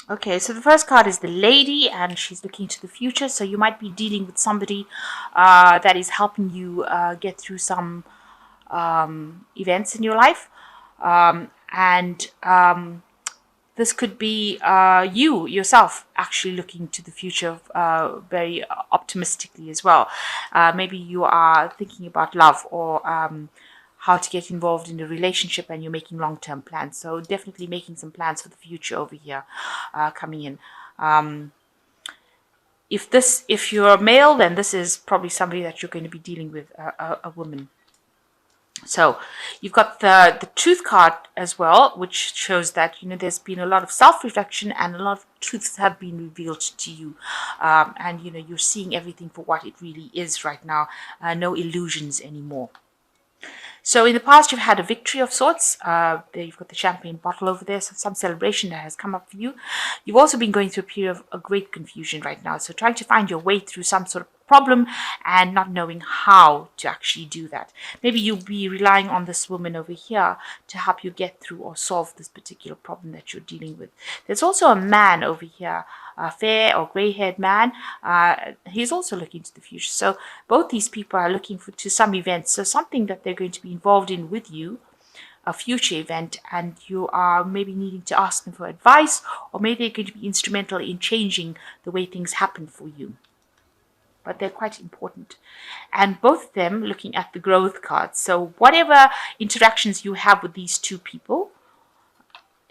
Okay, so the first card is the lady, and she's looking to the future. So you might be dealing with somebody that is helping you get through some events in your life. And this could be you yourself actually looking to the future very optimistically as well. Maybe you are thinking about love or how to get involved in a relationship, and you're making long-term plans. So definitely making some plans for the future over here coming in. Um, if you're a male, then this is probably somebody that you're going to be dealing with, a woman. So you've got the truth card as well, which shows that there's been a lot of self-reflection and a lot of truths have been revealed to you, and you're seeing everything for what it really is right now. No illusions anymore. So in the past, you've had a victory of sorts. There you've got the champagne bottle over there, so some celebration that has come up for you. You've also been going through a period of a great confusion right now, so trying to find your way through some sort of problem and not knowing how to actually do that. Maybe you'll be relying on this woman over here to help you get through or solve this particular problem that you're dealing with. There's also a man over here, a fair or gray-haired man. He's also looking to the future. So both these people are looking to some events, so something that they're going to be involved in with you, a future event, and you are maybe needing to ask them for advice, or maybe they're going to be instrumental in changing the way things happen for you. But they're quite important. And both of them looking at the growth cards. So whatever interactions you have with these two people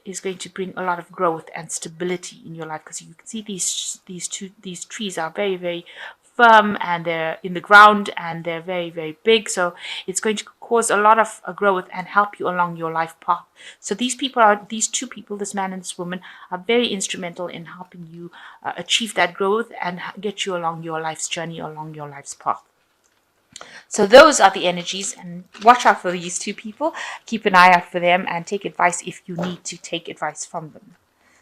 is going to bring a lot of growth and stability in your life, because you can see these trees are very, very firm, and they're in the ground, and they're very, very big. So it's going to cause a lot of growth and help you along your life path. So these two people, this man and this woman, are very instrumental in helping you achieve that growth and get you along your life's journey, along your life's path. So those are the energies, and watch out for these two people. Keep an eye out for them and take advice if you need to take advice from them.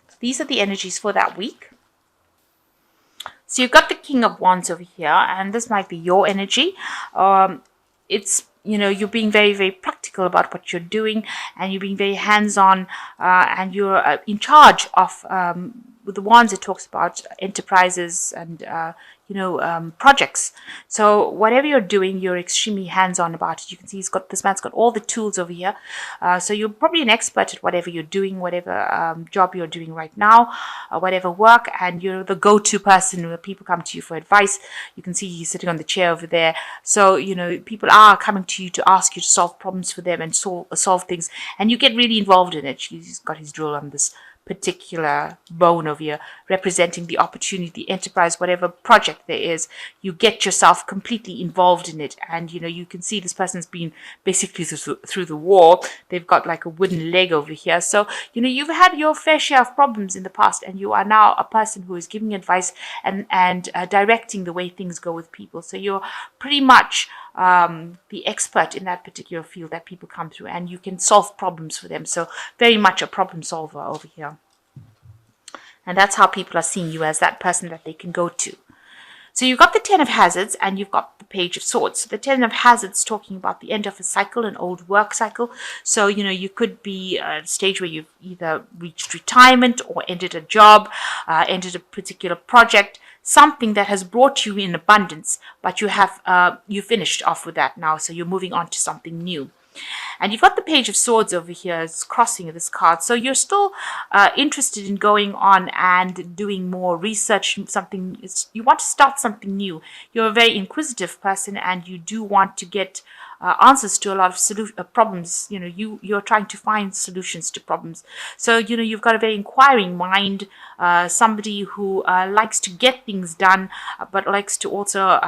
So these are the energies for that week. So you've got the King of Wands over here, and this might be your energy. It's you're being very, very practical about what you're doing, and you're being very hands-on, and you're in charge of. With the wands, it talks about enterprises and projects. So whatever you're doing, you're extremely hands-on about it. You can see this man's got all the tools over here. So you're probably an expert at whatever you're doing, whatever job you're doing right now, whatever work, and you're the go-to person when people come to you for advice. You can see he's sitting on the chair over there. So people are coming to you to ask you to solve problems for them and solve things, and you get really involved in it. He's got his drill on this particular bone over here, representing the opportunity, the enterprise, whatever project there is. You get yourself completely involved in it, and you can see this person's been basically through the war. They've got like a wooden leg over here. So you've had your fair share of problems in the past, and you are now a person who is giving advice and directing the way things go with people. So you're pretty much the expert in that particular field that people come through, and you can solve problems for them. So very much a problem solver over here. And that's how people are seeing you, as that person that they can go to. So you've got the Ten of Hazards, and you've got the Page of Swords. So the Ten of Hazards talking about the end of a cycle, an old work cycle. So, you could be at a stage where you've either reached retirement or ended a job, ended a particular project, something that has brought you in abundance, but you finished off with that now. So you're moving on to something new. And you've got the Page of Swords over here, it's crossing this card. So you're still interested in going on and doing more research. You want to start something new. You're a very inquisitive person, and you do want to get answers to a lot of problems. You're trying to find solutions to problems. So you've got a very inquiring mind. Somebody who likes to get things done, but likes to also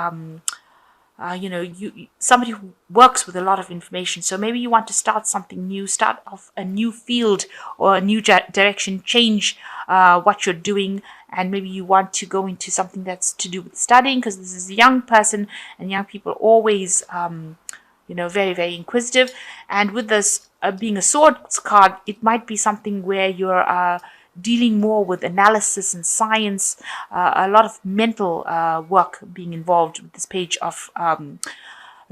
somebody who works with a lot of information. So maybe you want to start something new, start off a new field or a new direction, change what you're doing, and maybe you want to go into something that's to do with studying, because this is a young person, and young people are always very, very inquisitive. And with this being a swords card, it might be something where you're dealing more with analysis and science, a lot of mental work being involved with this Page of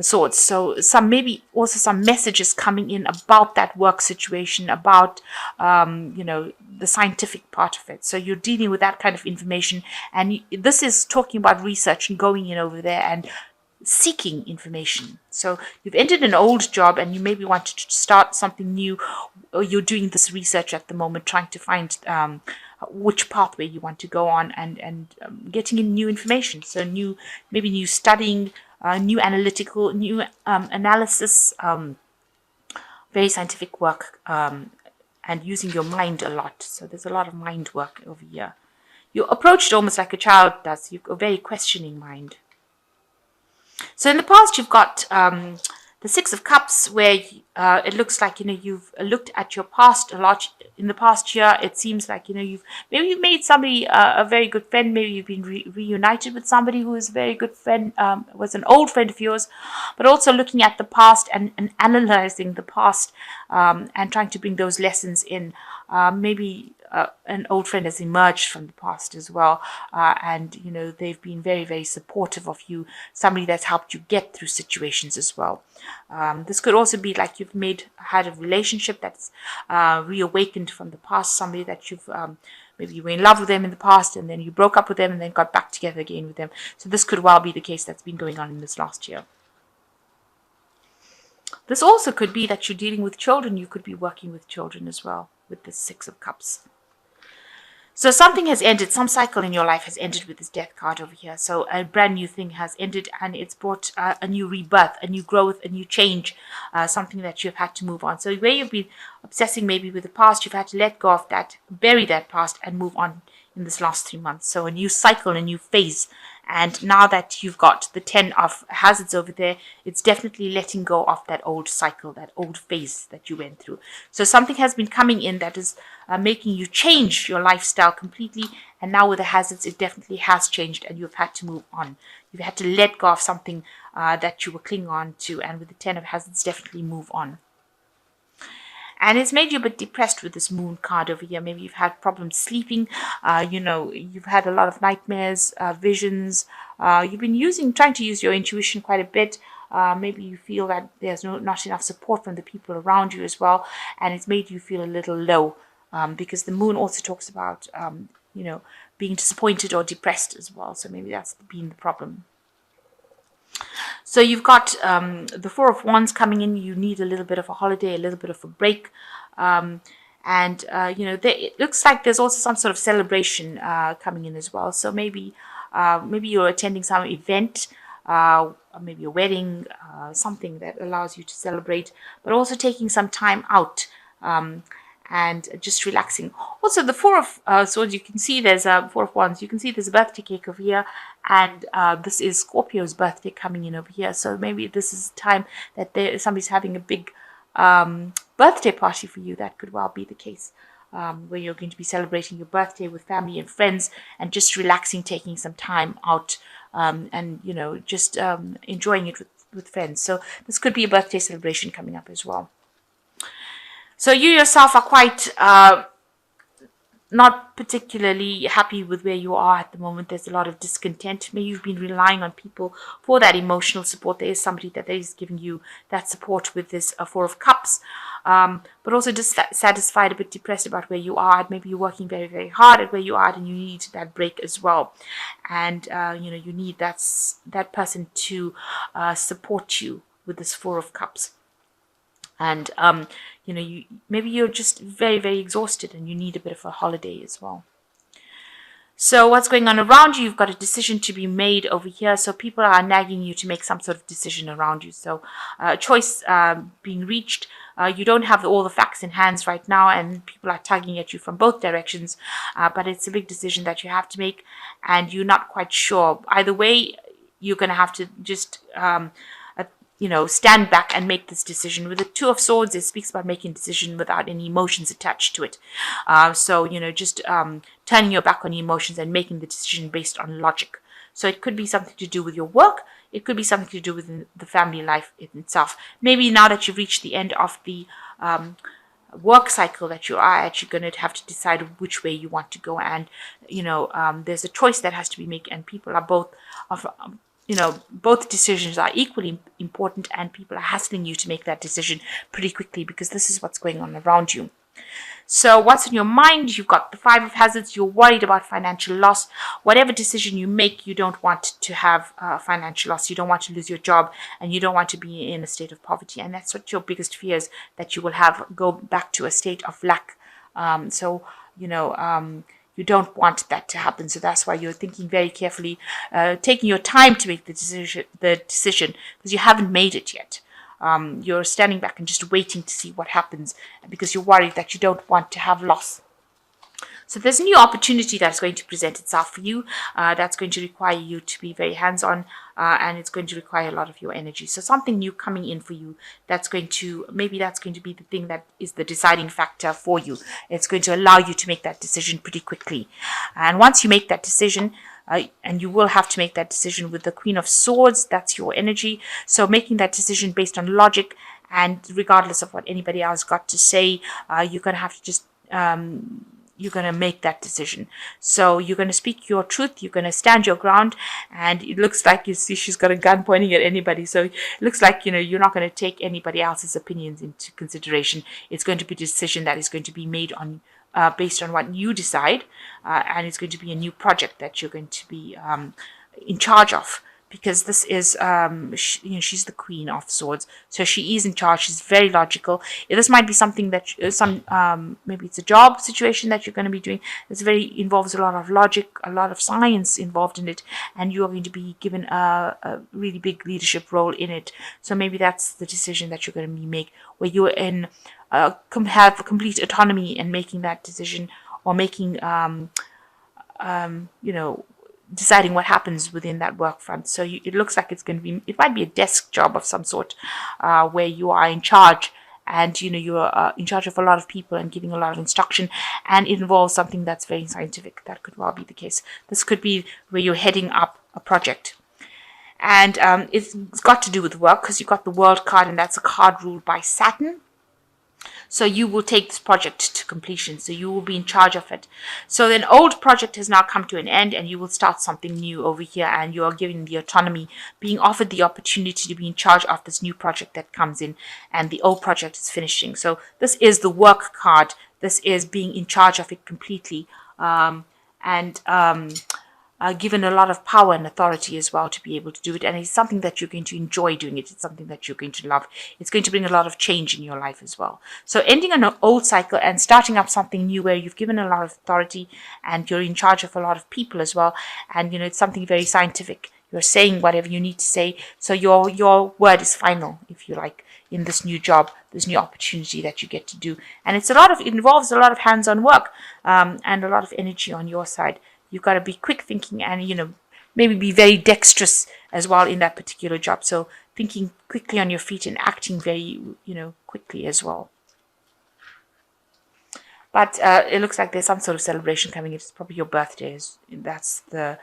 Swords. So maybe also some messages coming in about that work situation, about the scientific part of it. So you're dealing with that kind of information, and this is talking about research and going in over there and seeking information. So you've ended an old job and you maybe want to start something new, or you're doing this research at the moment, trying to find which pathway you want to go on, and getting in new information. So maybe new studying, new analytical, new analysis, very scientific work, and using your mind a lot. So there's a lot of mind work over here. You approach it almost like a child does. You've got a very questioning mind. So in the past, you've got the Six of Cups, where it looks like you've looked at your past a lot. In the past year, it seems like you've made somebody a very good friend. Maybe you've been reunited with somebody who is a very good friend, was an old friend of yours. But also looking at the past and analyzing the past, and trying to bring those lessons in. Maybe an old friend has emerged from the past as well, and they've been very, very supportive of you. Somebody that's helped you get through situations as well. This could also be like you've had a relationship that's reawakened from the past. Somebody that you've maybe you were in love with them in the past, and then you broke up with them, and then got back together again with them. So this could well be the case that's been going on in this last year. This also could be that you're dealing with children. You could be working with children as well with the Six of Cups. So something has ended, some cycle in your life has ended with this Death card over here. So a brand new thing has ended, and it's brought a new rebirth, a new growth, a new change, something that you've had to move on. So where you've been obsessing maybe with the past, you've had to let go of that, bury that past, and move on in this last 3 months. So a new cycle, a new phase. And now that you've got the 10 of hazards over there, it's definitely letting go of that old cycle, that old phase that you went through. So something has been coming in that is making you change your lifestyle completely. And now with the hazards, it definitely has changed, and you've had to move on. You've had to let go of something that you were clinging on to. And with the 10 of hazards, definitely move on. And it's made you a bit depressed with this moon card over here. Maybe you've had problems sleeping. You've had a lot of nightmares, visions. You've been trying to use your intuition quite a bit. Maybe you feel that there's not enough support from the people around you as well. And it's made you feel a little low, because the moon also talks about, being disappointed or depressed as well. So maybe that's been the problem. So you've got the Four of Wands coming in. You need a little bit of a holiday, a little bit of a break. It looks like there's also some sort of celebration coming in as well. So maybe you're attending some event, maybe a wedding, something that allows you to celebrate, but also taking some time out. And just relaxing. Also, the Four of Swords, you can see there's a Four of Wands. You can see there's a birthday cake over here, and this is Scorpio's birthday coming in over here. So maybe this is time that somebody's having a big birthday party for you. That could well be the case, where you're going to be celebrating your birthday with family and friends, and just relaxing, taking some time out, and just enjoying it with friends. So this could be a birthday celebration coming up as well. So you yourself are quite not particularly happy with where you are at the moment. There's a lot of discontent. Maybe you've been relying on people for that emotional support. There is somebody that is giving you that support with this Four of Cups, but also dissatisfied, a bit depressed about where you are. Maybe you're working very, very hard at where you are, and you need that break as well. And you need that person to support you with this Four of Cups. And maybe you're just very, very exhausted, and you need a bit of a holiday as well. So what's going on around you? You've got a decision to be made over here. So people are nagging you to make some sort of decision around you. So a choice being reached. You don't have all the facts in hands right now, and people are tugging at you from both directions. But it's a big decision that you have to make, and you're not quite sure. Either way, you're going to have to just stand back and make this decision. With the Two of Swords, it speaks about making a decision without any emotions attached to it. Just turning your back on the emotions and making the decision based on logic. So it could be something to do with your work. It could be something to do with the family life itself. Maybe now that you've reached the end of the work cycle that you are at, you're going to have to decide which way you want to go. And, there's a choice that has to be made, and people are both both decisions are equally important, and people are hassling you to make that decision pretty quickly because this is what's going on around you. So what's in your mind? You've got the Five of Hazards. You're worried about financial loss. Whatever decision you make, you don't want to have financial loss. You don't want to lose your job, and you don't want to be in a state of poverty. And that's what your biggest fear is, that you will go back to a state of lack. So, you don't want that to happen. So that's why you're thinking very carefully, taking your time to make the decision, because you haven't made it yet. You're standing back and just waiting to see what happens because you're worried that you don't want to have loss. So there's a new opportunity that's going to present itself for you. That's going to require you to be very hands-on, and it's going to require a lot of your energy. So something new coming in for you, maybe that's going to be the thing that is the deciding factor for you. It's going to allow you to make that decision pretty quickly. And once you make that decision, and you will have to make that decision with the Queen of Swords, that's your energy. So making that decision based on logic, and regardless of what anybody else got to say, you're going to have to just you're going to make that decision. So you're going to speak your truth. You're going to stand your ground. And it looks like, you see, she's got a gun pointing at anybody. So it looks like, you're not going to take anybody else's opinions into consideration. It's going to be a decision that is going to be made on based on what you decide. And it's going to be a new project that you're going to be in charge of. Because this is, she's the Queen of Swords, so she is in charge. She's very logical. This might be something that maybe it's a job situation that you're going to be doing. This involves a lot of logic, a lot of science involved in it, and you are going to be given a really big leadership role in it. So maybe that's the decision that you're going to make, where you're have complete autonomy in making that decision, or making deciding what happens within that work front. So it looks like it might be a desk job of some sort, where you are in charge, and you're in charge of a lot of people and giving a lot of instruction, and it involves something that's very scientific. That could well be the case. This could be where you're heading up a project. And it's got to do with work, because you've got the World card, and that's a card ruled by Saturn. So you will take this project to completion. So you will be in charge of it. So an old project has now come to an end, and you will start something new over here, and you are given the autonomy, being offered the opportunity to be in charge of this new project that comes in, and the old project is finishing. So this is the work card. This is being in charge of it completely, given a lot of power and authority as well to be able to do it. And it's something that you're going to enjoy doing it. It's something that you're going to love. It's going to bring a lot of change in your life as well. So ending an old cycle and starting up something new, where you've given a lot of authority and you're in charge of a lot of people as well. And, it's something very scientific. You're saying whatever you need to say. So your word is final, if you like, in this new job, this new opportunity that you get to do. And it involves a lot of hands-on work, and a lot of energy on your side. You've got to be quick thinking, and, maybe be very dexterous as well in that particular job. So thinking quickly on your feet and acting very, quickly as well. But it looks like there's some sort of celebration coming in. It's probably your birthday. That's the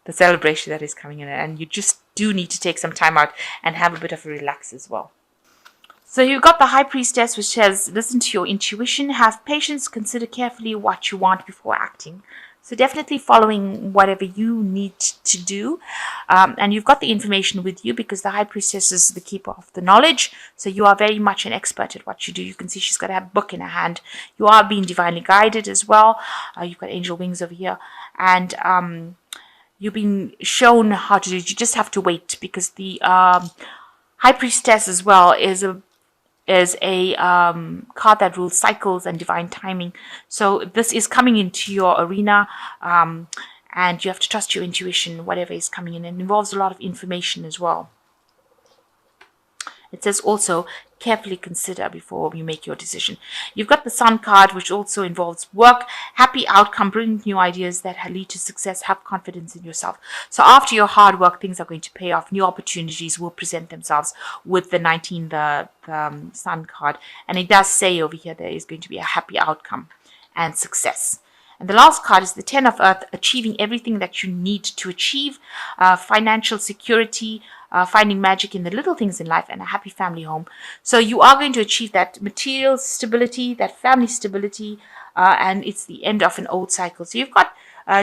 celebration that is coming in. And you just do need to take some time out and have a bit of a relax as well. So you've got the High Priestess, which says, listen to your intuition, have patience, consider carefully what you want before acting. So definitely following whatever you need to do. And you've got the information with you, because the High Priestess is the keeper of the knowledge. So you are very much an expert at what you do. You can see she's got a book in her hand. You are being divinely guided as well. You've got angel wings over here. And you've been shown how to do it. You just have to wait, because the High Priestess as well is a card that rules cycles and divine timing. So this is coming into your arena, and you have to trust your intuition, whatever is coming in. It involves a lot of information as well. It says also, carefully consider before you make your decision. You've got the Sun card, which also involves work, happy outcome, brilliant new ideas that lead to success, have confidence in yourself. So after your hard work, things are going to pay off. New opportunities will present themselves with the 19, the Sun card. And it does say over here there is going to be a happy outcome and success. And the last card is the Ten of Earth, achieving everything that you need to achieve, financial security, finding magic in the little things in life, and a happy family home. So you are going to achieve that material stability, that family stability, and it's the end of an old cycle. So you've got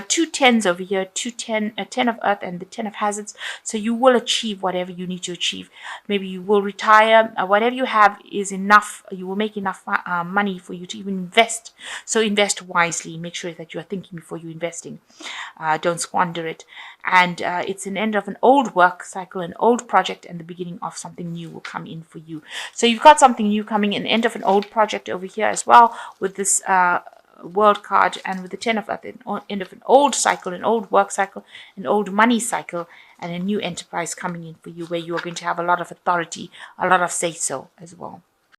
two tens over here, a 10 of earth and the 10 of hazards. So you will achieve whatever you need to achieve. Maybe you will retire. Whatever you have is enough. You will make enough money for you to even invest. So invest wisely. Make sure that you are thinking before you investing. Don't squander it. And it's an end of an old work cycle, an old project, and the beginning of something new will come in for you. So you've got something new coming in, end of an old project over here as well with this world card, and with the 10 of earth, end of an old cycle, an old work cycle, an old money cycle, and a new enterprise coming in for you where you are going to have a lot of authority, a lot of say so as well.